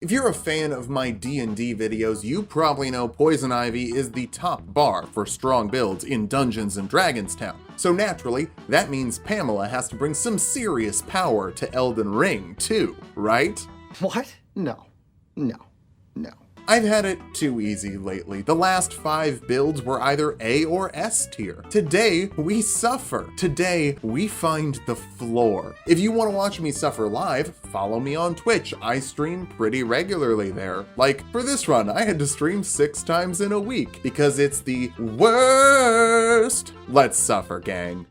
If you're a fan of my D&D videos, you probably know Poison Ivy is the top bar for strong builds in Dungeons & Dragons Town. So naturally, that means Pamela has to bring some serious power to Elden Ring too, right? What? No. I've had it too easy lately. The last 5 builds were either A or S tier. Today, we suffer. Today, we find the floor. If you want to watch me suffer live, follow me on Twitch. I stream pretty regularly there. Like, for this run, I had to stream 6 times in a week because it's the worst. Let's suffer, gang.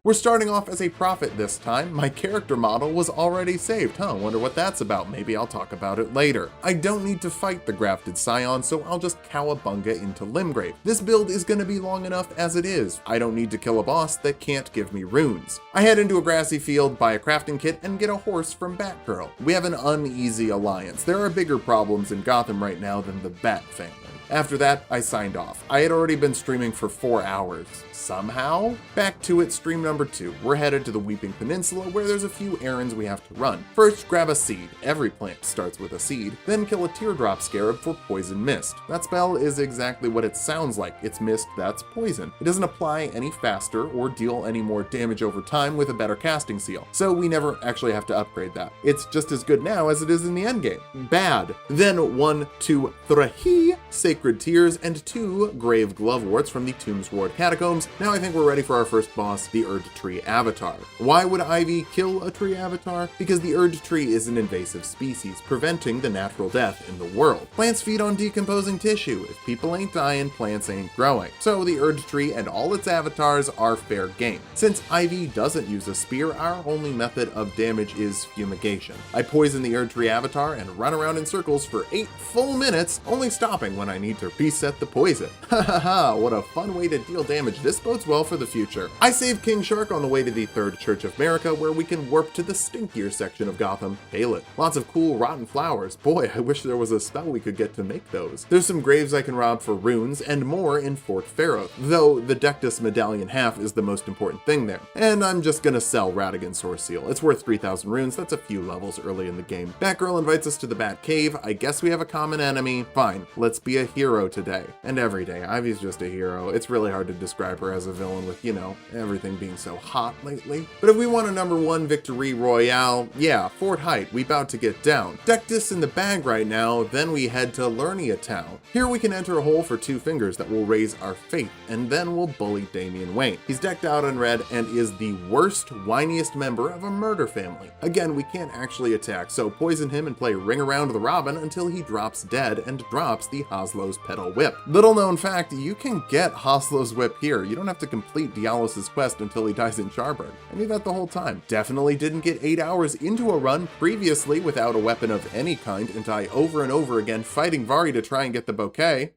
We're starting off as a prophet this time. My character model was already saved. Wonder what that's about. Maybe I'll talk about it later. I don't need to fight the grafted scion, so I'll just cowabunga into Limgrave. This build is gonna be long enough as it is. I don't need to kill a boss that can't give me runes. I head into a grassy field, buy a crafting kit, and get a horse from Batgirl. We have an uneasy alliance. There are bigger problems in Gotham right now than the Bat family. After that, I signed off. I had already been streaming for 4 hours. Somehow? Back to it, stream number 2. We're headed to the Weeping Peninsula where there's a few errands we have to run. First, grab a seed. Every plant starts with a seed. Then kill a teardrop scarab for poison mist. That spell is exactly what it sounds like. It's mist that's poison. It doesn't apply any faster or deal any more damage over time with a better casting seal. So we never actually have to upgrade that. It's just as good now as it is in the endgame. Bad. Then 1, 2, 3 Sacred Tears and 2 Grave Gloveworts from the Tombsward Catacombs. Now I think we're ready for our first boss, the Erd Tree Avatar. Why would Ivy kill a tree avatar? Because the Erd Tree is an invasive species, preventing the natural death in the world. Plants feed on decomposing tissue. If people ain't dying, plants ain't growing. So the Erd Tree and all its avatars are fair game. Since Ivy doesn't use a spear, our only method of damage is fumigation. I poison the Erd Tree Avatar and run around in circles for 8 full minutes, only stopping when I need to reset the poison. Ha ha ha, what a fun way to deal damage. This bodes well for the future. I save King Shark on the way to the Third Church of America, where we can warp to the stinkier section of Gotham, Pale. Lots of cool rotten flowers. Boy, I wish there was a spell we could get to make those. There's some graves I can rob for runes, and more in Fort Pharaoh, though the Dectus Medallion half is the most important thing there. And I'm just gonna sell Radigan Source Seal. It's worth 3,000 runes, that's a few levels early in the game. Batgirl invites us to the Bat Cave. I guess we have a common enemy. Fine, let's be a hero today. And every day. Ivy's just a hero. It's really hard to describe her as a villain with, you know, everything being so hot lately. But if we want a #1 victory royale, yeah, Fort Height, we bout to get down. Dectus in the bag right now, then we head to Lernia Town. Here we can enter a hole for 2 fingers that will raise our faith, and then we'll bully Damian Wayne. He's decked out in red and is the worst, whiniest member of a murder family. Again, we can't actually attack, so poison him and play Ring Around the Robin until he drops dead and drops the Hoslow's Petal Whip. Little known fact, you can get Hoslow's Whip here. You don't have to complete Dialos' quest until he dies in Charburg. I knew that the whole time. Definitely didn't get 8 hours into a run previously without a weapon of any kind and die over and over again fighting Vari to try and get the bouquet.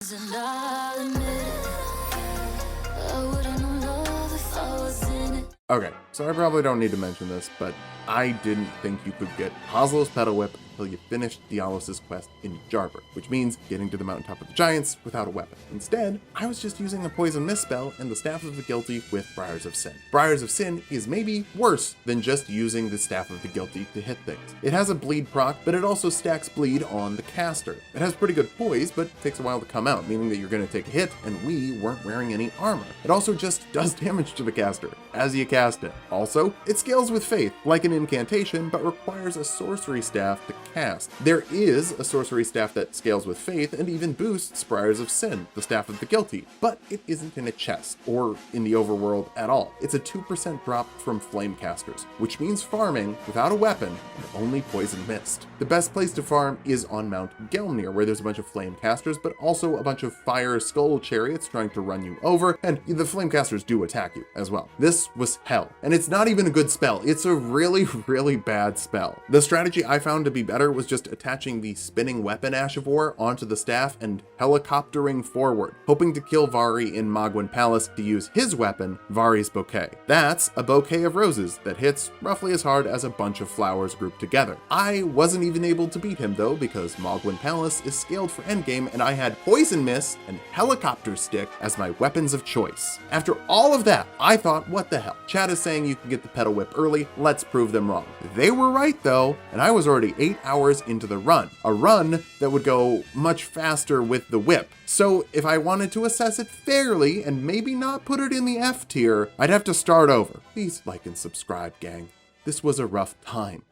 Okay, so I probably don't need to mention this, but I didn't think you could get Hoslow's Petal Whip until you finished Dialos' quest in Jarber, which means getting to the mountaintop of the giants without a weapon. Instead, I was just using the Poison Mist spell and the Staff of the Guilty with Briars of Sin. Briars of Sin is maybe worse than just using the Staff of the Guilty to hit things. It has a bleed proc, but it also stacks bleed on the caster. It has pretty good poise, but takes a while to come out, meaning that you're going to take a hit, and we weren't wearing any armor. It also just does damage to the caster as you cast it. Also, it scales with faith, like an incantation, but requires a sorcery staff to cast. There is a sorcery staff that scales with faith and even boosts Briars of Sin, the Staff of the Guilty, but it isn't in a chest or in the overworld at all. It's a 2% drop from flame casters, which means farming without a weapon and only poison mist. The best place to farm is on Mount Gelmir, where there's a bunch of flame casters, but also a bunch of fire skull chariots trying to run you over, and the flame casters do attack you as well. This was hell, and it's not even a good spell. It's a really bad spell. The strategy I found to be better was just attaching the spinning weapon Ash of War onto the staff and helicoptering forward, hoping to kill Vari in Magwyn Palace to use his weapon, Vari's Bouquet. That's a bouquet of roses that hits roughly as hard as a bunch of flowers grouped together. I wasn't even able to beat him though, because Magwyn Palace is scaled for endgame and I had Poison Mist and Helicopter Stick as my weapons of choice. After all of that, I thought, what the hell? Chat is saying you can get the Petal Whip early, let's prove them wrong. They were right though, and I was already 8 hours into the run. A run that would go much faster with the whip. So if I wanted to assess it fairly and maybe not put it in the F tier, I'd have to start over. Please like and subscribe, gang. This was a rough time.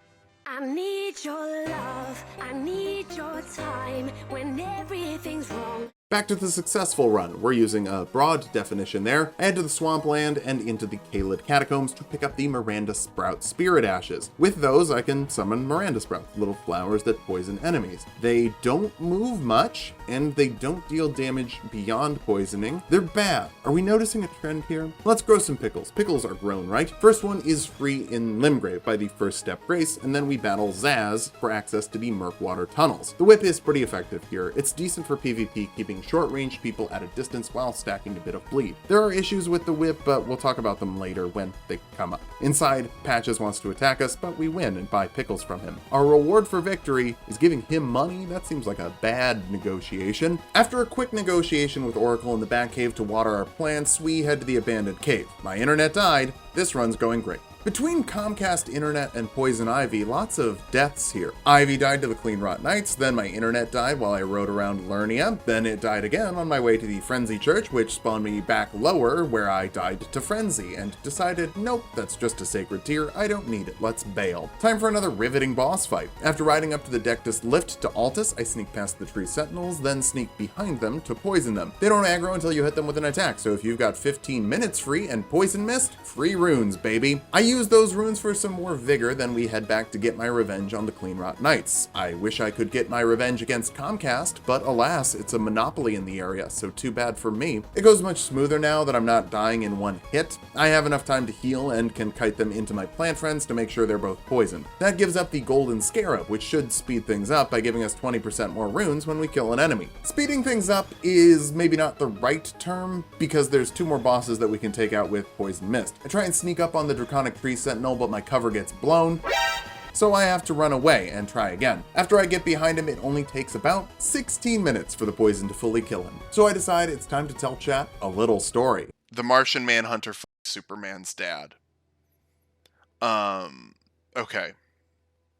I need your love, I need your time when everything's wrong. Back to the successful run. We're using a broad definition there. I head to the swampland and into the Caelid catacombs to pick up the Mirands Sprout Spirit Ashes. With those, I can summon Miranda Sprouts, little flowers that poison enemies. They don't move much, and they don't deal damage beyond poisoning. They're bad. Are we noticing a trend here? Let's grow some pickles. Pickles are grown, right? First one is free in Limgrave by the First Step Grace, and then we battle Zaz for access to the Murkwater tunnels. The whip is pretty effective here. It's decent for PvP, keeping short-range people at a distance while stacking a bit of bleed. There are issues with the whip, but we'll talk about them later when they come up. Inside, Patches wants to attack us, but we win and buy pickles from him. Our reward for victory is giving him money. That seems like a bad negotiation. After a quick negotiation with Oracle in the Batcave to water our plants, we head to the abandoned cave. My internet died. This run's going great. Between Comcast internet and Poison Ivy, lots of deaths here. Ivy died to the Clean Rot Knights, then my internet died while I rode around Lernia, then it died again on my way to the Frenzy Church, which spawned me back lower where I died to Frenzy, and decided, nope, that's just a sacred tier, I don't need it, let's bail. Time for another riveting boss fight. After riding up to the Dectus lift to Altus, I sneak past the tree sentinels, then sneak behind them to poison them. They don't aggro until you hit them with an attack, so if you've got 15 minutes free and Poison Mist, free runes, baby. I use those runes for some more vigor, then we head back to get my revenge on the Clean Rot Knights. I wish I could get my revenge against Comcast, but alas, it's a monopoly in the area, so too bad for me. It goes much smoother now that I'm not dying in one hit. I have enough time to heal and can kite them into my plant friends to make sure they're both poisoned. That gives up the Golden Scarab, which should speed things up by giving us 20% more runes when we kill an enemy. Speeding things up is maybe not the right term, because there's 2 more bosses that we can take out with Poison Mist. I try and sneak up on the Draconic Tree Sentinel, but my cover gets blown, so I have to run away and try again. After I get behind him, it only takes about 16 minutes for the poison to fully kill him. So I decide it's time to tell chat a little story. The Martian Manhunter f***ed Superman's dad. Okay.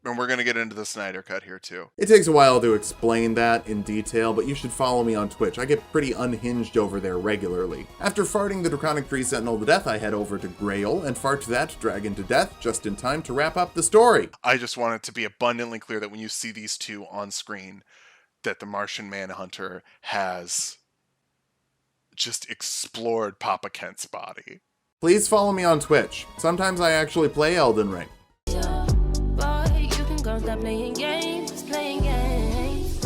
And we're going to get into the Snyder Cut here too. It takes a while to explain that in detail, but you should follow me on Twitch. I get pretty unhinged over there regularly. After farting the Draconic Tree Sentinel to death, I head over to Grail and fart that dragon to death just in time to wrap up the story. I just want it to be abundantly clear that when you see these two on screen, that the Martian Manhunter has just explored Papa Kent's body. Please follow me on Twitch. Sometimes I actually play Elden Ring. Stop playing games, playing games.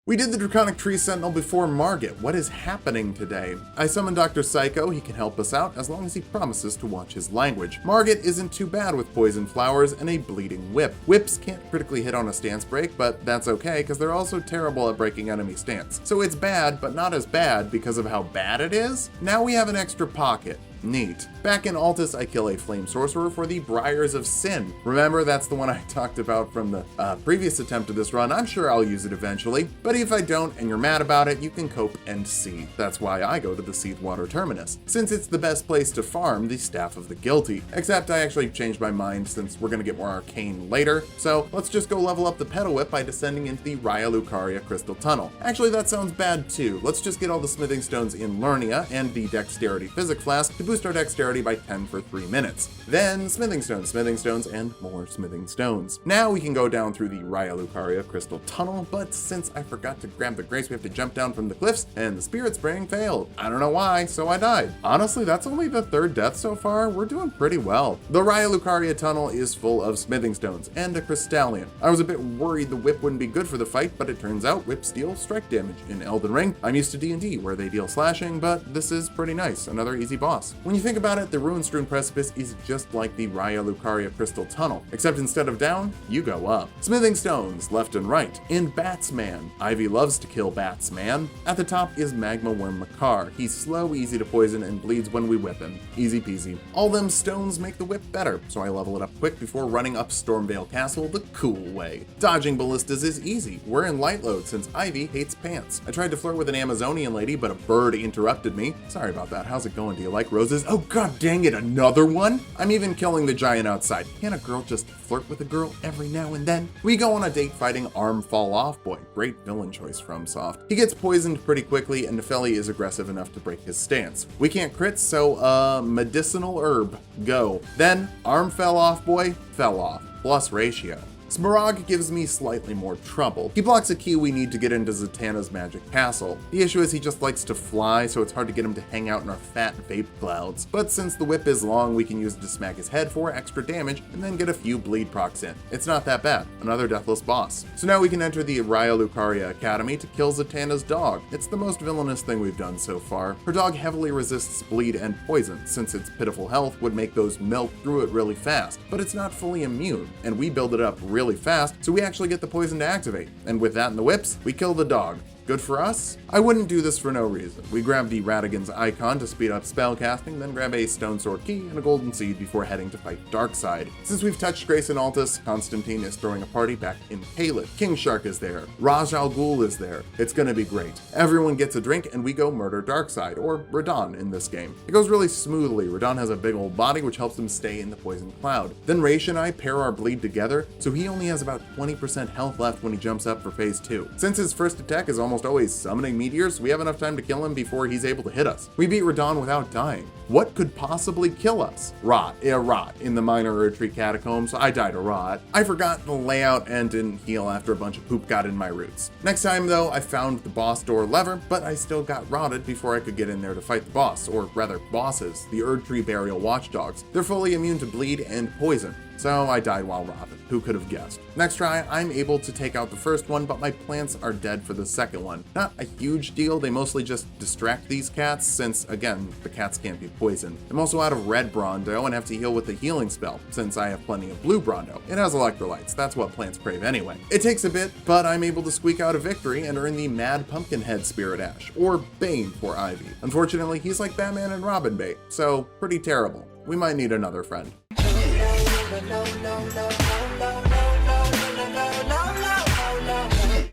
We did the Draconic Tree Sentinel before Margit. What is happening today? I summoned Dr. Psycho. He can help us out as long as he promises to watch his language. Margit isn't too bad with poison flowers and a bleeding whip. Whips can't critically hit on a stance break, but that's okay because they're also terrible at breaking enemy stance. So it's bad, but not as bad because of how bad it is. Now we have an extra pocket. Neat. Back in Altus, I kill a flame sorcerer for the Briars of Sin. Remember, that's the one I talked about from the previous attempt of this run. I'm sure I'll use it eventually, but if I don't and you're mad about it, you can cope and seethe. That's why I go to the Seethwater Terminus, since it's the best place to farm the Staff of the Guilty. Except I actually changed my mind since we're gonna get more arcane later, so let's just go level up the Petal Whip by descending into the Raya Lucaria Crystal Tunnel. Actually, that sounds bad too. Let's just get all the smithing stones in Lernia and the Dexterity Physic Flask to boost our dexterity by 10 for 3 minutes. Then smithing stones, and more smithing stones. Now we can go down through the Raya Lucaria Crystal Tunnel, but since I forgot to grab the grace, we have to jump down from the cliffs, and the spirit spraying failed. I don't know why, so I died. Honestly, that's only the 3rd death so far. We're doing pretty well. The Raya Lucaria Tunnel is full of smithing stones and a crystallion. I was a bit worried the whip wouldn't be good for the fight, but it turns out whips deal strike damage. In Elden Ring, I'm used to D&D where they deal slashing, but this is pretty nice. Another easy boss. When you think about it, the ruin-strewn precipice is just like the Raya Lucaria crystal tunnel, except instead of down, you go up. Smithing stones left and right. In Batsman, Ivy loves to kill Batsman. At the top is Magma Worm Makar. He's slow, easy to poison, and bleeds when we whip him. Easy peasy. All them stones make the whip better, so I level it up quick before running up Stormvale Castle the cool way. Dodging ballistas is easy. We're in light load since Ivy hates pants. I tried to flirt with an Amazonian lady, but a bird interrupted me. Sorry about that. How's it going? Do you like roses? Oh god dang it, another one? I'm even killing the giant outside. Can't a girl just flirt with a girl every now and then? We go on a date fighting Arm Fall Off Boy. Great villain choice from Soft. He gets poisoned pretty quickly, and Nefeli is aggressive enough to break his stance. We can't crit, so medicinal herb. Go. Then, Arm Fell Off Boy fell off. Plus ratio. Smaragd gives me slightly more trouble. He blocks a key we need to get into Zatanna's magic castle. The issue is he just likes to fly, so it's hard to get him to hang out in our fat vape clouds. But since the whip is long, we can use it to smack his head for extra damage and then get a few bleed procs in. It's not that bad. Another deathless boss. So now we can enter the Raya Lucaria Academy to kill Zatanna's dog. It's the most villainous thing we've done so far. Her dog heavily resists bleed and poison, since its pitiful health would make those melt through it really fast. But it's not fully immune, and we build it up really fast, so we actually get the poison to activate. And with that and the whips, we kill the dog. Good for us? I wouldn't do this for no reason. We grab the Radigan's icon to speed up spellcasting, then grab a Stone Sword key and a Golden Seed before heading to fight Darkseid. Since we've touched Grace and Altus, Constantine is throwing a party back in Caelid. King Shark is there. Raj Al Ghul is there. It's gonna be great. Everyone gets a drink and we go murder Darkseid, or Radahn in this game. It goes really smoothly. Radahn has a big old body which helps him stay in the poison cloud. Then Raish and I pair our bleed together, so he only has about 20% health left when he jumps up for phase 2. Since his first attack is almost always summoning meteors, we have enough time to kill him before he's able to hit us. We beat Radahn without dying. What could possibly kill us? Rot in the minor Erdtree catacombs. I died of rot. I forgot the layout and didn't heal after a bunch of poop got in my roots. Next time though, I found the boss door lever, but I still got rotted before I could get in there to fight the boss, or rather bosses, the Erdtree burial watchdogs. They're fully immune to bleed and poison. So I died while rotted. Who could have guessed? Next try, I'm able to take out the first one, but my plants are dead for the second one. Not a huge deal, they mostly just distract these cats, since, again, the cats can't be poisoned. I'm also out of red Brondo and have to heal with the healing spell, since I have plenty of blue Brondo. It has electrolytes, that's what plants crave anyway. It takes a bit, but I'm able to squeak out a victory and earn the Mad Pumpkinhead Spirit Ash, or Bane for Ivy. Unfortunately, he's like Batman and Robin bait, so pretty terrible. We might need another friend.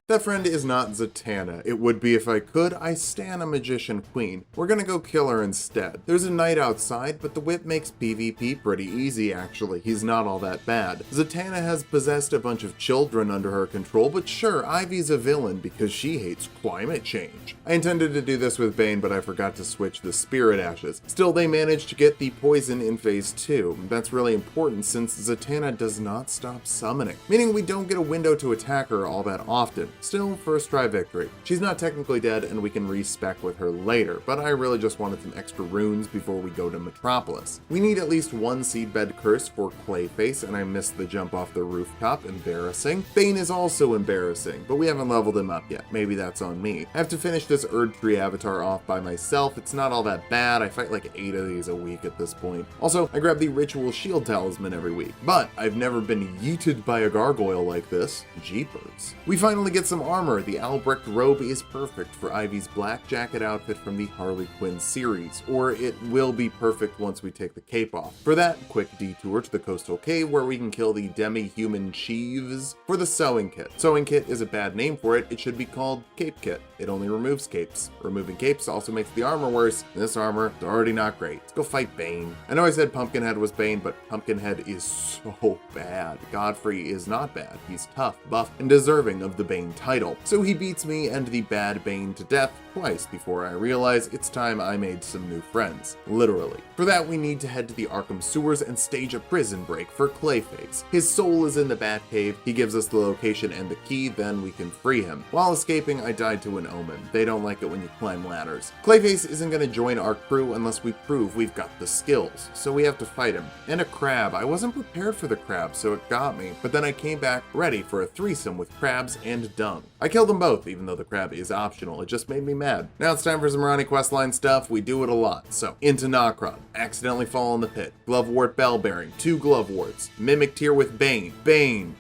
That friend is not Zatanna. It would be if I could. I stan a magician queen. We're gonna go kill her instead. There's a knight outside, but the whip makes PvP pretty easy actually. He's not all that bad. Zatanna has possessed a bunch of children under her control, but sure, Ivy's a villain because she hates climate change. I intended to do this with Bane, but I forgot to switch the Spirit Ashes. Still, they managed to get the poison in phase 2. That's really important since Zatanna does not stop summoning, meaning we don't get a window to attack her all that often. Still, first try victory. She's not technically dead and we can respec with her later, but I really just wanted some extra runes before we go to Metropolis. We need at least one Seedbed Curse for Clayface, and I missed the jump off the rooftop. Embarrassing. Bane is also embarrassing, but we haven't leveled him up yet. Maybe that's on me. I have to finish this Erdtree avatar off by myself. It's not all that bad. I fight like 8 of these a week at this point. Also, I grab the Ritual Shield Talisman every week, but I've never been yeeted by a gargoyle like this. Jeepers. We finally get some armor. The Albrecht robe is perfect for Ivy's black jacket outfit from the Harley Quinn series, or it will be perfect once we take the cape off. For that, quick detour to the coastal cave where we can kill the demi-human Sheaves for the sewing kit. Sewing kit is a bad name for it. It should be called Cape Kit. It only removes capes. Removing capes also makes the armor worse, and this armor is already not great. Let's go fight Bane. I know I said Pumpkinhead was Bane, but Pumpkinhead is so bad. Godfrey is not bad. He's tough, buff, and deserving of the Bane title. So he beats me and the bad Bane to death twice before I realize it's time I made some new friends. Literally. For that, we need to head to the Arkham sewers and stage a prison break for Clayface. His soul is in the Batcave. He gives us the location and the key, then we can free him. While escaping, I died to an omen. They don't like it when you climb ladders. Clayface isn't going to join our crew unless we prove we've got the skills, so we have to fight him. And a crab. I wasn't prepared for the crab, so it got me, but then I came back ready for a threesome with crabs and Dung dung. I killed them both, even though the crab is optional. It just made me mad. Now it's time for some Ranni questline stuff. We do it a lot. So, into Nokron. Accidentally fall in the pit. Glovewort Bellbearing. 2 Gloveworts. Mimic Tear with Bane. Bane,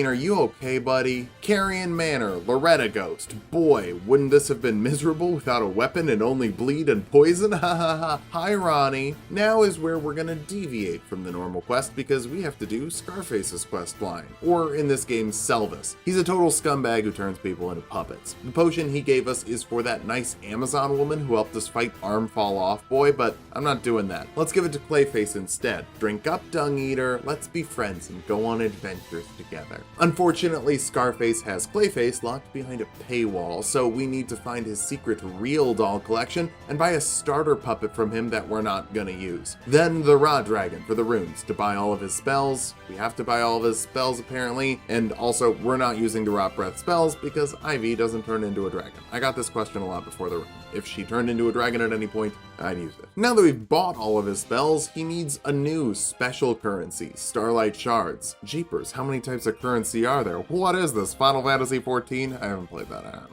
are you okay, buddy? Carrion Manor, Loretta Ghost. Boy, wouldn't this have been miserable without a weapon and only bleed and poison? Ha ha ha. Hi, Ranni. Now is where we're gonna deviate from the normal quest because we have to do Scarface's quest line. Or in this game, Selvis. He's a total scumbag who turns people into puppets. The potion he gave us is for that nice Amazon woman who helped us fight Arm Fall Off Boy, but I'm not doing that. Let's give it to Clayface instead. Drink up, Dung Eater. Let's be friends and go on adventures together. Unfortunately, Scarface has Clayface locked behind a paywall, so we need to find his secret real doll collection and buy a starter puppet from him that we're not gonna use. Then the Raw Dragon for the runes to buy all of his spells. We have to buy all of his spells apparently, and also we're not using the Rot Breath spells because Ivy doesn't turn into a dragon. I got this question a lot before the run. If she turned into a dragon at any point, I'd use it. Now that we've bought all of his spells, he needs a new special currency, Starlight Shards. Jeepers, how many types of currency are there? What is this, Final Fantasy XIV? I haven't played that.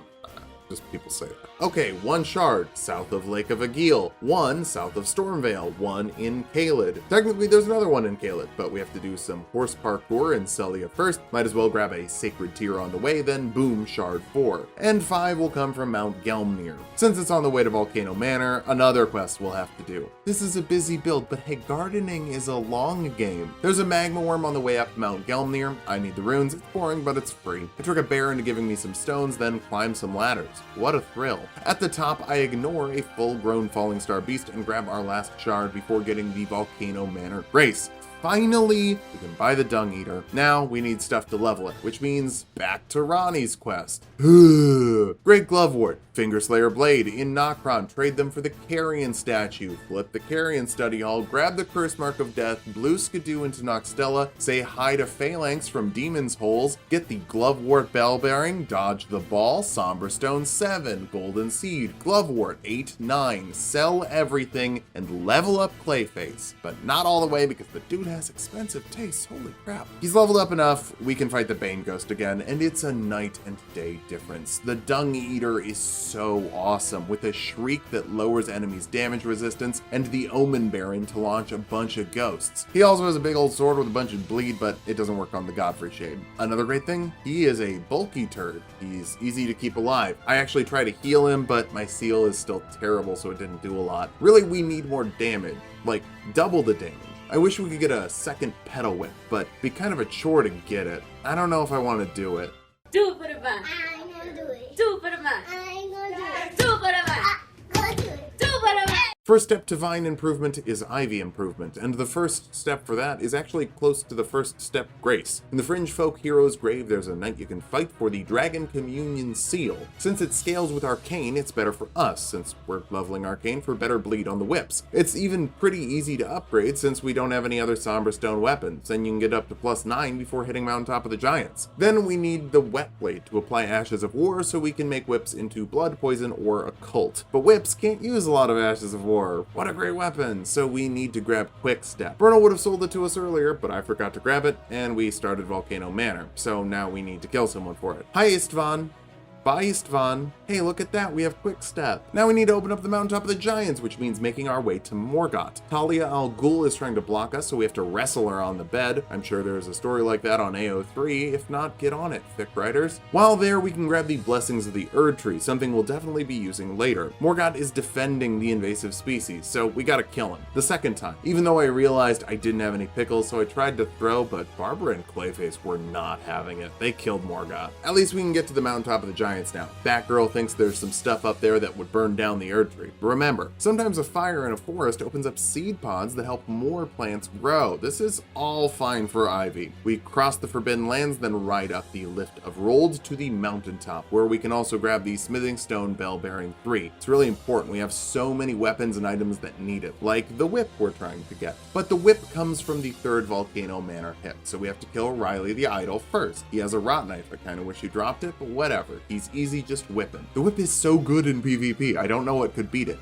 Just people say that. Okay, 1 shard south of Lake of Agil, 1 south of Stormvale, 1 in Caelid. Technically, there's another one in Caelid, but we have to do some horse parkour in Celia first. Might as well grab a sacred tear on the way, then boom, shard 4. And 5 will come from Mount Gelmnir. Since it's on the way to Volcano Manor, another quest we'll have to do. This is a busy build, but hey, gardening is a long game. There's a magma worm on the way up Mount Gelmnir. I need the runes. It's boring, but it's free. I trick a bear into giving me some stones, then climb some ladders. What a thrill. At the top, I ignore a full-grown falling star beast and grab our last shard before getting the Volcano Manor Grace. Finally, we can buy the Dung Eater. Now we need stuff to level it, which means back to Ranni's quest. Great Glovewort, Fingerslayer Blade in Nokron, trade them for the Carrion statue, flip the Carrion study hall, grab the Curse Mark of Death, blue Skidoo into Noxtella, say hi to Phalanx from Demon's Holes, get the Glovewort Bellbearing, dodge the ball, Somber Stone 7, Golden Seed, Glovewort 8, 9, sell everything, and level up Clayface. But not all the way because the dude has expensive tastes, holy crap. He's leveled up enough, we can fight the Bane Ghost again, and it's a night and day difference. The Dung Eater is so awesome, with a shriek that lowers enemies' damage resistance, and the Omen Baron to launch a bunch of ghosts. He also has a big old sword with a bunch of bleed, but it doesn't work on the Godfrey Shade. Another great thing, he is a bulky turd. He's easy to keep alive. I actually try to heal him, but my seal is still terrible, so it didn't do a lot. Really, we need more damage, like double the damage. I wish we could get a second Petal Whip, but it'd be kind of a chore to get it. I don't know if I want to do it. Do it for the man. I ain't gonna do it. Do it for the man. I ain't gonna do it. Do it for the man. Gonna do it. Do it for the man. First step to Vine improvement is Ivy improvement, and the first step for that is actually close to the first step Grace. In the Fringe Folk Hero's Grave, there's a knight you can fight for the Dragon Communion Seal. Since it scales with Arcane, it's better for us, since we're leveling Arcane for better bleed on the whips. It's even pretty easy to upgrade since we don't have any other Somber Stone weapons, and you can get up to +9 before hitting Mountaintop of the Giants. Then we need the Wet Blade to apply Ashes of War so we can make whips into Blood Poison or Occult. But whips can't use a lot of Ashes of War. What a great weapon! So we need to grab Quick Step. Bruno would have sold it to us earlier, but I forgot to grab it, and we started Volcano Manor. So now we need to kill someone for it. Hi, Istvan. Bye, Istvan. Hey, look at that, we have Quick Step. Now we need to open up the Mountaintop of the Giants, which means making our way to Morgott. Talia al Ghul is trying to block us, so we have to wrestle her on the bed. I'm sure there's a story like that on AO3. If not, get on it, thick writers. While there, we can grab the Blessings of the Erd Tree, something we'll definitely be using later. Morgott is defending the invasive species, so we gotta kill him. The second time. Even though I realized I didn't have any pickles, so I tried to throw, but Barbara and Clayface were not having it. They killed Morgott. At least we can get to the Mountaintop of the Giants now. Batgirl thinks there's some stuff up there that would burn down the Erd Tree. But remember, sometimes a fire in a forest opens up seed pods that help more plants grow. This is all fine for Ivy. We cross the Forbidden Lands, then ride up the Lift of Rold to the mountaintop, where we can also grab the Smithing Stone Bell-Bearing 3. It's really important. We have so many weapons and items that need it, like the whip we're trying to get. But the whip comes from the third Volcano Manor hit, so we have to kill Riley the Idol first. He has a rot knife. I kind of wish he dropped it, but whatever. He's easy just whipping. The whip is so good in PvP, I don't know what could beat it.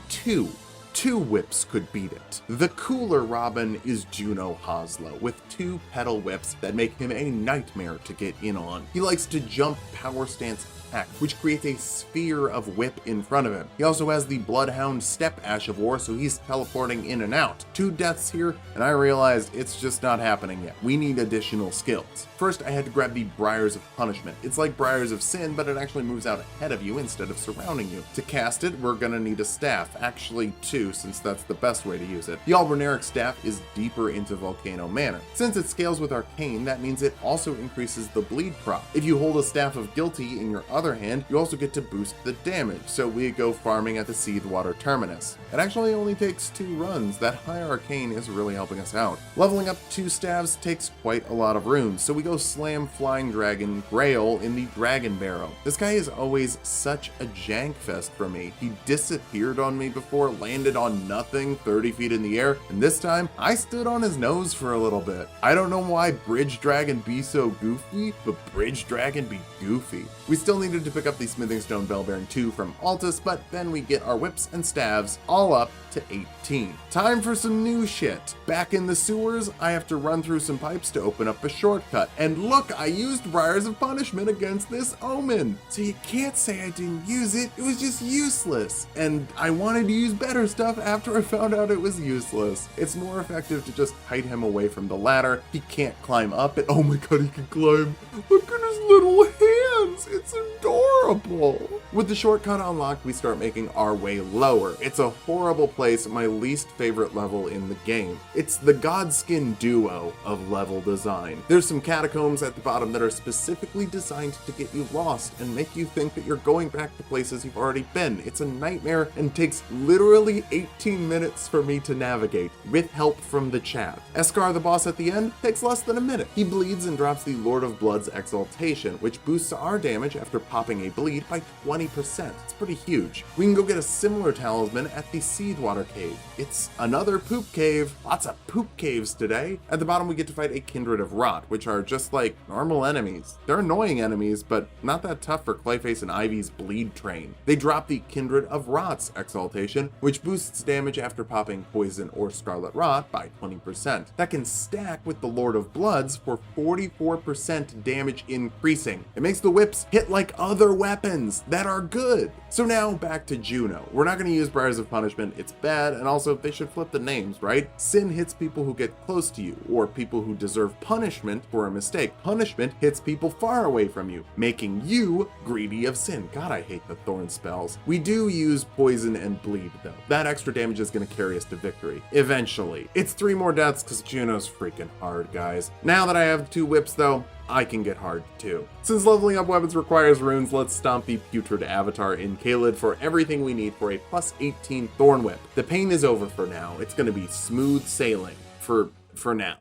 2 2 whips could beat it. The cooler Robin is Juno Hoslow, with 2 Petal whips that make him a nightmare to get in on. He likes to jump power stance attack, which creates a sphere of whip in front of him. He also has the Bloodhound Step Ash of War, so he's teleporting in and out. 2 deaths here, and I realized it's just not happening yet. We need additional skills. First, I had to grab the Briars of Punishment. It's like Briars of Sin, but it actually moves out ahead of you instead of surrounding you. To cast it, we're gonna need a staff, actually 2, since that's the best way to use it. The Alberneric Staff is deeper into Volcano Manor. Since it scales with Arcane, that means it also increases the bleed prop. If you hold a Staff of Guilty in your other hand, you also get to boost the damage, so we go farming at the Seethwater Terminus. It actually only takes 2 runs. That high Arcane is really helping us out. Leveling up 2 staves takes quite a lot of runes, so we go slam Flying Dragon Grail in the Dragon Barrow. This guy is always such a jank fest for me. He disappeared on me before, landed on nothing 30 feet in the air, and this time I stood on his nose for a little bit. I don't know why Bridge Dragon be so goofy, but Bridge Dragon be goofy. We still needed to pick up the Smithing Stone Bellbearing 2 from Altus, but then we get our whips and staves all up to 18. Time for some new shit. Back in the sewers, I have to run through some pipes to open up a shortcut. And look, I used Briars of Punishment against this Omen. So you can't say I didn't use it, it was just useless. And I wanted to use better stuff after I found out it was useless. It's more effective to just hide him away from the ladder. He can't climb up it. Oh my god, he can climb. Look at his little hands. It's adorable. With the shortcut unlocked, we start making our way lower. It's a horrible place, my least favorite level in the game. It's the Godskin duo of level design. There's some catacombs at the bottom that are specifically designed to get you lost and make you think that you're going back to places you've already been. It's a nightmare and takes literally 18 minutes for me to navigate, with help from the chat. Eskar, the boss at the end, takes less than a minute. He bleeds and drops the Lord of Blood's Exaltation, which boosts our damage after popping a bleed by 20%. It's pretty huge. We can go get a similar talisman at the Seethwater Cave. It's another poop cave. Lots of poop caves today. At the bottom, we get to fight a Kindred of Rot, which are just like normal enemies. They're annoying enemies, but not that tough for Clayface and Ivy's bleed train. They drop the Kindred of Rot's Exaltation, which boosts damage after popping Poison or Scarlet Rot by 20%. That can stack with the Lord of Bloods for 44% damage increasing. It makes the whips hit like other weapons that are good. So now back to Juno. We're not going to use Briars of Punishment. It's bad, and also they should flip the names, right? Sin hits people who get close to you, or people who deserve punishment for a mistake. Punishment hits people far away from you, making you greedy of sin. God, I hate the thorn spells. We do use poison and bleed though. That extra damage is going to carry us to victory. Eventually. It's 3 more deaths because Juno's freaking hard, guys. Now that I have 2 whips though, I can get hard too. Since leveling up weapons requires runes, let's stomp the Putrid Avatar in Kaled for everything we need for a plus 18 Thorn Whip. The pain is over for now. It's gonna be smooth sailing for now.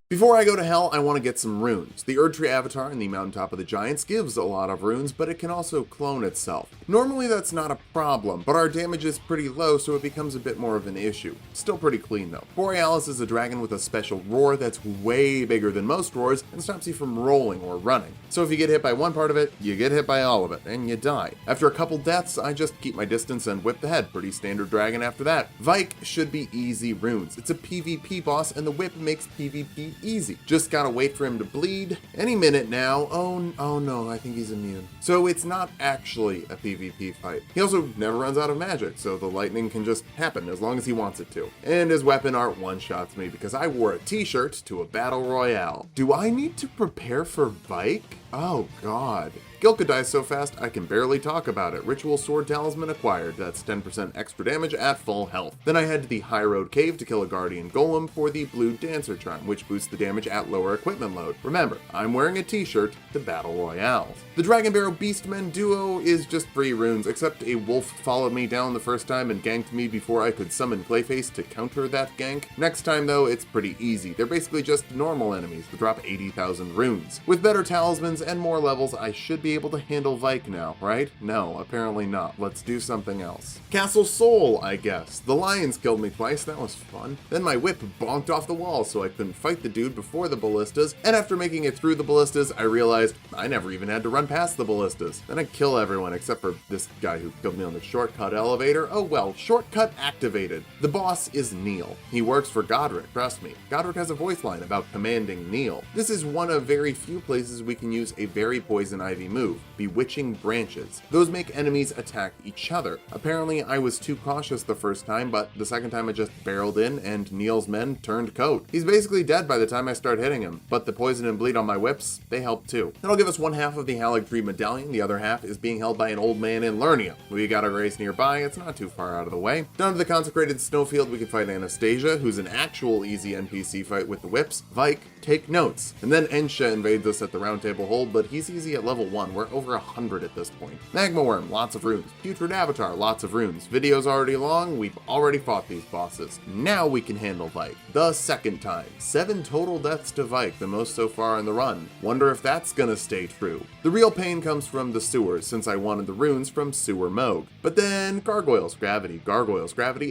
Before I go to hell, I want to get some runes. The Erdtree Avatar in the Mountaintop of the Giants gives a lot of runes, but it can also clone itself. Normally that's not a problem, but our damage is pretty low, so it becomes a bit more of an issue. Still pretty clean though. Borealis is a dragon with a special roar that's way bigger than most roars and stops you from rolling or running. So if you get hit by one part of it, you get hit by all of it, and you die. After a couple deaths, I just keep my distance and whip the head. Pretty standard dragon after that. Vike should be easy runes. It's a PvP boss, and the whip makes PvP easy. Just gotta wait for him to bleed any minute now. Oh no, I think he's immune. So it's not actually a PvP fight. He also never runs out of magic, so the lightning can just happen as long as he wants it to. And his weapon art one-shots me because I wore a t-shirt to a battle royale. Do I need to prepare for Vike? Oh god. Gilka dies so fast I can barely talk about it. Ritual Sword Talisman acquired. That's 10% extra damage at full health. Then I head to the High Road Cave to kill a Guardian Golem for the Blue Dancer Charm, which boosts the damage at lower equipment load. Remember, I'm wearing a t-shirt to battle royales. The Dragon Barrow Beastmen duo is just 3 runes, except a wolf followed me down the first time and ganked me before I could summon Clayface to counter that gank. Next time though, it's pretty easy. They're basically just normal enemies that drop 80,000 runes. With better talismans runes and more levels, I should be able to handle Vike now, right? No, apparently not. Let's do something else. Castle Soul, I guess. The lions killed me twice, that was fun. Then my whip bonked off the wall so I couldn't fight the dude before the ballistas, and after making it through the ballistas, I realized I never even had to run past the ballistas. Then I kill everyone except for this guy who killed me on the shortcut elevator. Oh well, shortcut activated. The boss is Neil. He works for Godric, trust me. Godric has a voice line about commanding Neil. This is one of very few places we can use a very poison ivy move, Bewitching Branches. Those make enemies attack each other. Apparently I was too cautious the first time, but the second time I just barreled in and Neil's men turned coat. He's basically dead by the time I start hitting him, but the poison and bleed on my whips, they help too. That'll give us one half of the Haligtree medallion, the other half is being held by an old man in Lernia. We got a race nearby, it's not too far out of the way. Down to the consecrated snowfield we can fight Anastasia, who's an actual easy NPC fight with the whips. Vike, take notes. And then Ensha invades us at the round table hold, but he's easy at level 1, we're over 100 at this point. Magma Worm, lots of runes. Putrid Avatar, lots of runes. Video's already long, we've already fought these bosses. Now we can handle Vike. The second time. 7 total deaths to Vike, the most so far in the run. Wonder if that's gonna stay true. The real pain comes from the sewers, since I wanted the runes from Sewer Moog. But then Gargoyles Gravity,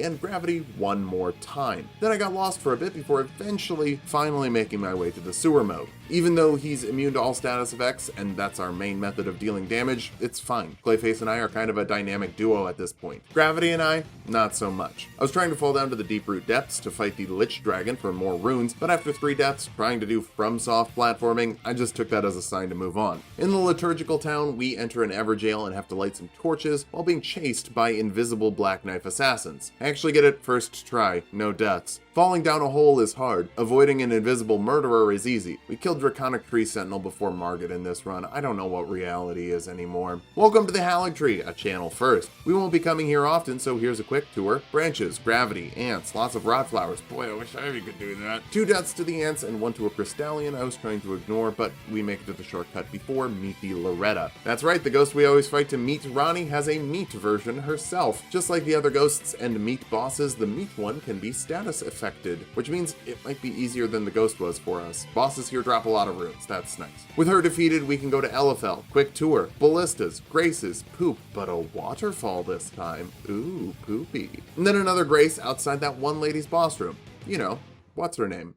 and Gravity one more time. Then I got lost for a bit before eventually finally making my way to the Sewer Moog. Even though he's immune to all status effects, and that's our main method of dealing damage, it's fine. Clayface and I are kind of a dynamic duo at this point. Gravity and I, not so much. I was trying to fall down to the deep root depths to fight the Lich Dragon for more runes, but after 3 deaths, trying to do FromSoft platforming, I just took that as a sign to move on. In the liturgical town, we enter an Everjail and have to light some torches while being chased by invisible Black Knife assassins. I actually get it first try, no deaths. Falling down a hole is hard. Avoiding an invisible murderer is easy. We killed Draconic Tree Sentinel before Margit in this run. I don't know what reality is anymore. Welcome to the Haligtree, a channel first. We won't be coming here often, so here's a quick tour. Branches, gravity, ants, lots of rot flowers. Boy, I wish I could do that. 2 deaths to the ants and 1 to a Crystallian I was trying to ignore, but we make it to the shortcut before Meaty Loretta. That's right, the ghost we always fight to meet Ronnie has a meat version herself. Just like the other ghosts and meat bosses, the meat one can be status affected, which means it might be easier than the ghost was for us. Bosses here drop a lot of runes, that's nice. With her defeated, we can go to Elefel, quick tour, ballistas, graces, poop, but a waterfall this time. Ooh, poopy. And then another grace outside that one lady's boss room. You know, what's her name?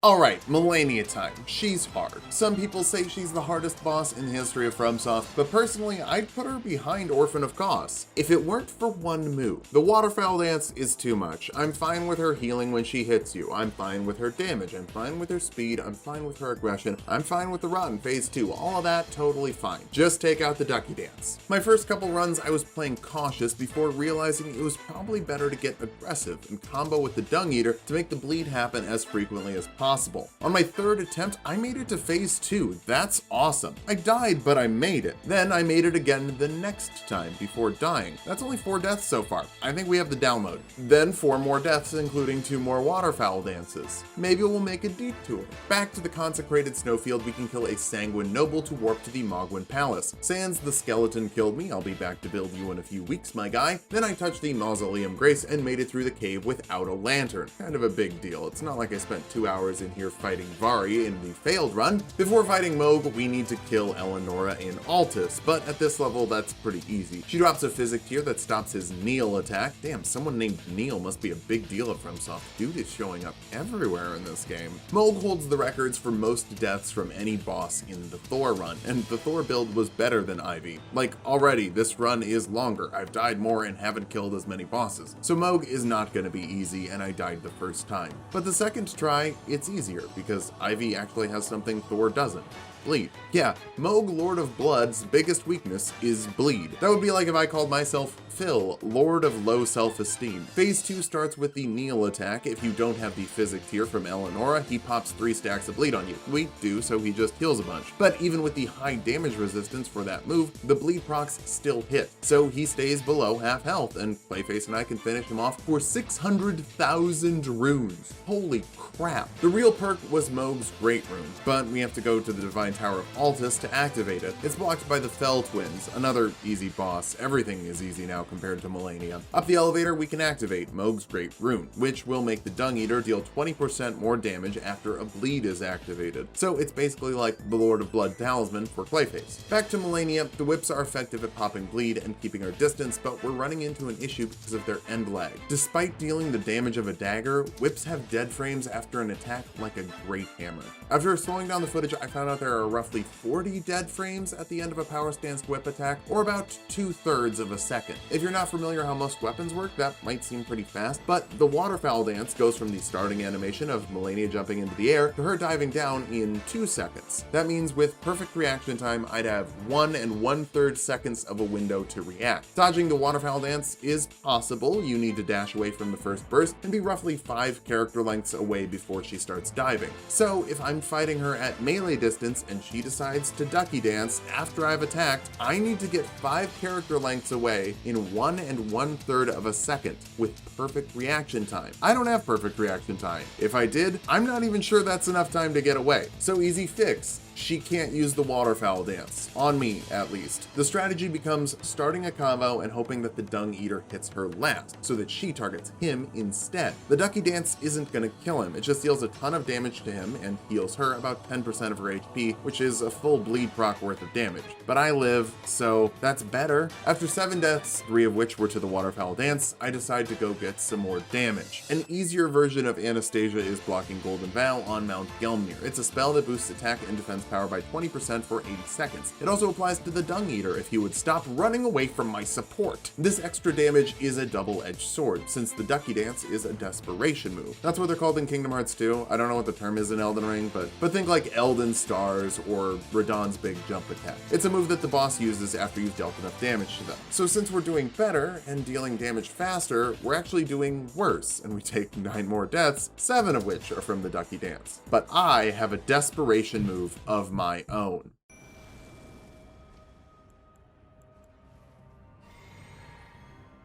Alright, Melania time. She's hard. Some people say she's the hardest boss in the history of FromSoft, but personally, I'd put her behind Orphan of Kos. If it weren't for one move. The Waterfowl Dance is too much. I'm fine with her healing when she hits you. I'm fine with her damage. I'm fine with her speed. I'm fine with her aggression. I'm fine with the Rotten Phase 2. All of that, totally fine. Just take out the Ducky Dance. My first couple runs, I was playing cautious before realizing it was probably better to get aggressive and combo with the Dung Eater to make the bleed happen as frequently as possible. On my 3rd attempt, I made it to phase 2. That's awesome. I died, but I made it. Then I made it again the next time before dying. That's only 4 deaths so far. I think we have the down mode. Then 4 more deaths, including 2 more waterfowl dances. Maybe we'll make a detour. Back to the consecrated snowfield, we can kill a sanguine noble to warp to the Mogwin Palace. Sans the skeleton killed me. I'll be back to build you in a few weeks, my guy. Then I touched the Mausoleum Grace and made it through the cave without a lantern. Kind of a big deal. It's not like I spent 2 hours in here fighting Vari in the failed run. Before fighting Moog, we need to kill Eleonora in Altus, but at this level, that's pretty easy. She drops a physic tier that stops his Neil attack. Damn, someone named Neil must be a big deal at FromSoft. Dude is showing up everywhere in this game. Moog holds the records for most deaths from any boss in the Thor run, and the Thor build was better than Ivy. Like, already, this run is longer. I've died more and haven't killed as many bosses. So Moog is not gonna be easy, and I died the first time. But the second try, it's easier, because Ivy actually has something Thor doesn't. Bleed. Yeah, Moog Lord of Blood's biggest weakness is bleed. That would be like if I called myself Phil, Lord of Low Self-Esteem. Phase 2 starts with the Neil attack. If you don't have the physic tier from Eleonora, he pops 3 stacks of bleed on you. We do, so he just heals a bunch. But even with the high damage resistance for that move, the bleed procs still hit. So he stays below half health, and Clayface and I can finish him off for 600,000 runes. Holy crap. The real perk was Moog's Great Rune, but we have to go to the Divine Grand Tower of Altus to activate it. It's blocked by the Fell Twins, another easy boss. Everything is easy now compared to Malenia. Up the elevator, we can activate Mohg's Great Rune, which will make the Dung Eater deal 20% more damage after a bleed is activated. So it's basically like the Lord of Blood Talisman for Clayface. Back to Malenia, the whips are effective at popping bleed and keeping our distance, but we're running into an issue because of their end lag. Despite dealing the damage of a dagger, whips have dead frames after an attack like a great hammer. After slowing down the footage, I found out there are roughly 40 dead frames at the end of a power stance whip attack, or about 2/3 of a second. If you're not familiar how most weapons work, that might seem pretty fast, but the waterfowl dance goes from the starting animation of Malenia jumping into the air to her diving down in 2 seconds. That means with perfect reaction time, I'd have 1 1/3 seconds of a window to react. Dodging the waterfowl dance is possible. You need to dash away from the first burst and be roughly 5 character lengths away before she starts diving. So if I'm fighting her at melee distance and she decides to ducky dance after I've attacked, I need to get 5 character lengths away in 1 1/3 of a second with perfect reaction time. I don't have perfect reaction time. If I did, I'm not even sure that's enough time to get away. So easy fix. She can't use the waterfowl dance. On me, at least. The strategy becomes starting a combo and hoping that the Dung Eater hits her last, so that she targets him instead. The ducky dance isn't gonna kill him, it just deals a ton of damage to him and heals her about 10% of her HP, which is a full bleed proc worth of damage. But I live, so that's better. After 7 deaths, 3 of which were to the waterfowl dance, I decide to go get some more damage. An easier version of Anastasia is blocking Golden Vow on Mount Gelmir. It's a spell that boosts attack and defense power by 20% for 80 seconds. It also applies to the Dung Eater if he would stop running away from my support. This extra damage is a double-edged sword, since the Ducky Dance is a desperation move. That's what they're called in Kingdom Hearts 2. I don't know what the term is in Elden Ring, but think like Elden Stars or Radahn's Big Jump Attack. It's a move that the boss uses after you've dealt enough damage to them. So since we're doing better and dealing damage faster, we're actually doing worse, and we take 9 more deaths, 7 of which are from the Ducky Dance. But I have a desperation move of my own.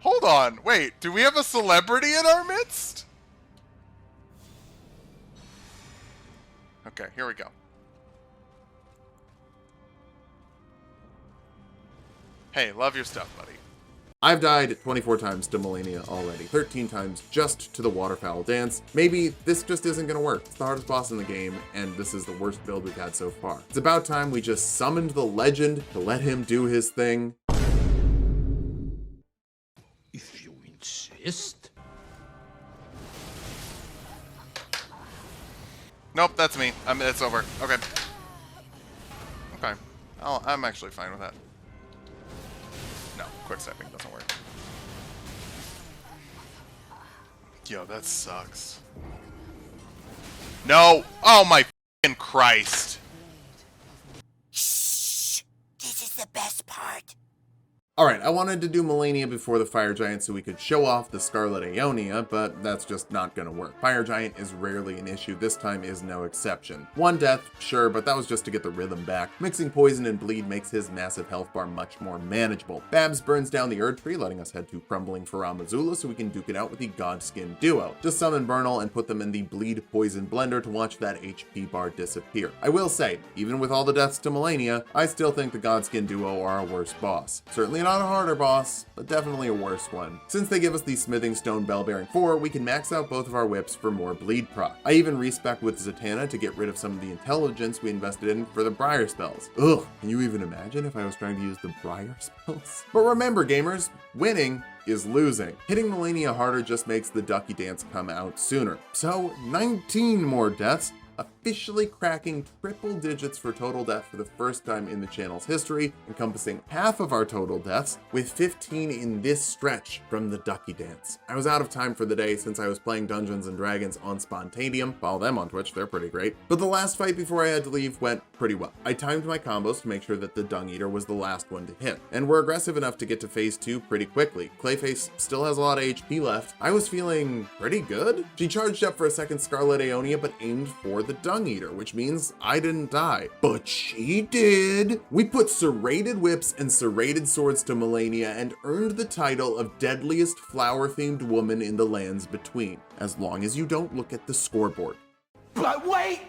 Hold on, wait, do we have a celebrity in our midst? Okay, here we go. Hey, love your stuff, buddy. I've died 24 times to Malenia already, 13 times just to the waterfowl dance. Maybe this just isn't gonna work. It's the hardest boss in the game, and this is the worst build we've had so far. It's about time we just summoned the legend to let him do his thing. If you insist. Nope, that's me. It's over. Okay. Okay. I'm actually fine with that. No, quick stepping doesn't work. Yo, that sucks. No! Oh my f***ing Christ! Shh! This is the best part. Alright, I wanted to do Malenia before the Fire Giant so we could show off the Scarlet Aeonia, but that's just not gonna work. Fire Giant is rarely an issue, this time is no exception. 1 death, sure, but that was just to get the rhythm back. Mixing poison and bleed makes his massive health bar much more manageable. Babs burns down the Erd Tree, letting us head to Crumbling Faram Azula so we can duke it out with the Godskin duo. Just summon Bernal and put them in the bleed poison blender to watch that HP bar disappear. I will say, even with all the deaths to Malenia, I still think the Godskin duo are a worse boss. Certainly not a harder boss, but definitely a worse one. Since they give us the Smithing Stone Bellbearing 4, we can max out both of our whips for more bleed proc. I even respec with Zatanna to get rid of some of the intelligence we invested in for the Briar spells. Ugh, can you even imagine if I was trying to use the Briar spells? But remember gamers, winning is losing. Hitting Malenia harder just makes the Ducky Dance come out sooner. So 19 more deaths, officially cracking triple digits for total death for the first time in the channel's history, encompassing half of our total deaths, with 15 in this stretch from the Ducky Dance. I was out of time for the day since I was playing Dungeons & Dragons on Spontaneum. Follow them on Twitch, they're pretty great. But the last fight before I had to leave went pretty well. I timed my combos to make sure that the Dung Eater was the last one to hit, and we're aggressive enough to get to phase 2 pretty quickly. Clayface still has a lot of HP left. I was feeling pretty good. She charged up for a second Scarlet Aeonia, but aimed for the Dung Eater, which means I didn't die. But she did! We put serrated whips and serrated swords to Malenia and earned the title of deadliest flower-themed woman in the lands between, as long as you don't look at the scoreboard. But wait!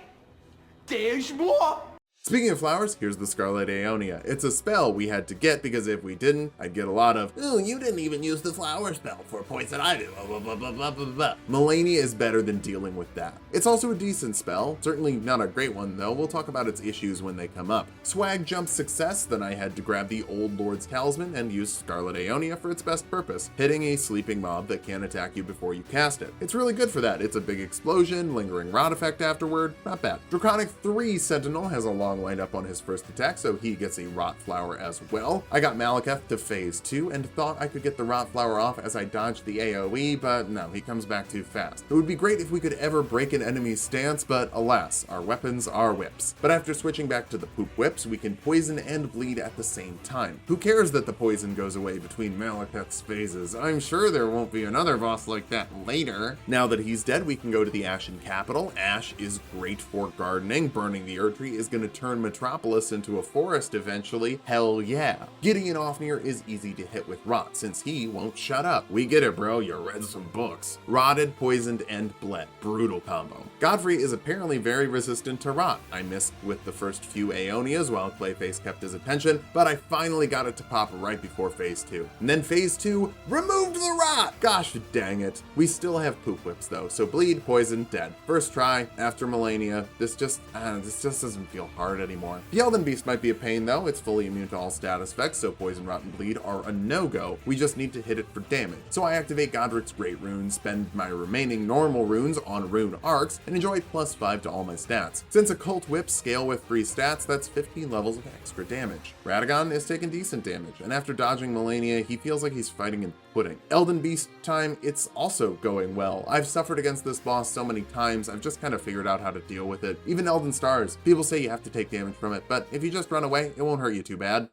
There's more! Speaking of flowers, here's the Scarlet Aeonia. It's a spell we had to get because if we didn't, I'd get a lot of, "Oh, you didn't even use the flower spell for points that I do, blah, blah, blah, blah, blah, blah, blah." Melania is better than dealing with that. It's also a decent spell, certainly not a great one though. We'll talk about its issues when they come up. Swag jump success, then I had to grab the Old Lord's Talisman and use Scarlet Aeonia for its best purpose, hitting a sleeping mob that can't attack you before you cast it. It's really good for that. It's a big explosion, lingering rot effect afterward, not bad. Draconic 3 Sentinel has a long windup on his first attack, so he gets a Rot Flower as well. I got Malekith to phase 2 and thought I could get the Rot Flower off as I dodged the AoE, but no, he comes back too fast. It would be great if we could ever break an enemy's stance, but alas, our weapons are whips. But after switching back to the poop whips, we can poison and bleed at the same time. Who cares that the poison goes away between Malekith's phases? I'm sure there won't be another boss like that later. Now that he's dead, we can go to the Ashen capital. Ash is great for gardening. Burning the Erdtree is going to turn Metropolis into a forest eventually. Hell yeah. Gideon Ofnir is easy to hit with Rot since he won't shut up. We get it, bro. You read some books. Rotted, poisoned, and bled. Brutal combo. Godfrey is apparently very resistant to Rot. I missed with the first few Aeonias while Clayface kept his attention, but I finally got it to pop right before phase 2. And then phase 2 removed the Rot! Gosh dang it. We still have poop whips though, so bleed, poison, dead. First try, after Melania. This just doesn't feel hard anymore. The Elden Beast might be a pain though. It's fully immune to all status effects, so poison, rot, and bleed are a no-go. We just need to hit it for damage. So I activate Godric's Great Rune, spend my remaining normal runes on rune arcs, and enjoy +5 to all my stats. Since Occult Whips scale with 3 stats, that's 15 levels of extra damage. Radagon is taking decent damage, and after dodging Melania, he feels like he's fighting in pudding. Elden Beast time, it's also going well. I've suffered against this boss so many times, I've just kind of figured out how to deal with it. Even Elden Stars, people say you have to take damage from it, but if you just run away, it won't hurt you too bad.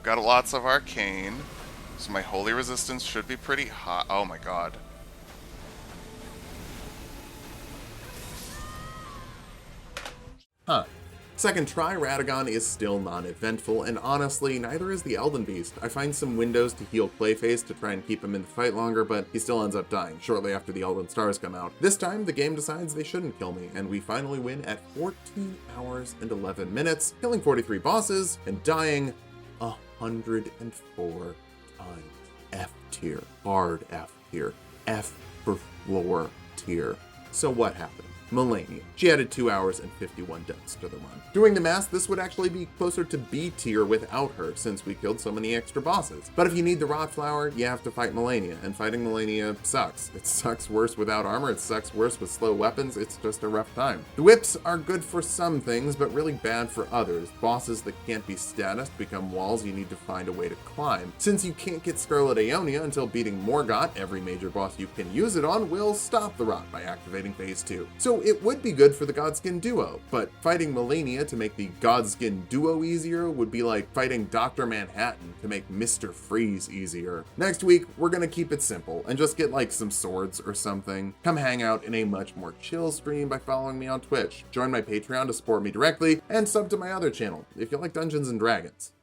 Got lots of arcane, so my holy resistance should be pretty high. Oh my god. Huh. Second try, Radagon is still non-eventful, and honestly, neither is the Elden Beast. I find some windows to heal Clayface to try and keep him in the fight longer, but he still ends up dying shortly after the Elden Stars come out. This time, the game decides they shouldn't kill me, and we finally win at 14 hours and 11 minutes, killing 43 bosses and dying 104 times. F tier. Hard F tier. F for floor tier. So what happened? Melania. She added 2 hours and 51 deaths to the run. Doing the math, this would actually be closer to B tier without her, since we killed so many extra bosses. But if you need the Rot Flower, you have to fight Melania, and fighting Melania sucks. It sucks worse without armor, it sucks worse with slow weapons, it's just a rough time. The whips are good for some things, but really bad for others. Bosses that can't be statused become walls you need to find a way to climb. Since you can't get Scarlet Aeonia until beating Morgott, every major boss you can use it on will stop the Rot by activating phase 2. So it would be good for the Godskin duo, but fighting Melania to make the Godskin duo easier would be like fighting Dr. Manhattan to make Mr. Freeze easier. Next week, we're gonna keep it simple and just get like some swords or something. Come hang out in a much more chill stream by following me on Twitch. Join my Patreon to support me directly, and sub to my other channel if you like Dungeons and Dragons.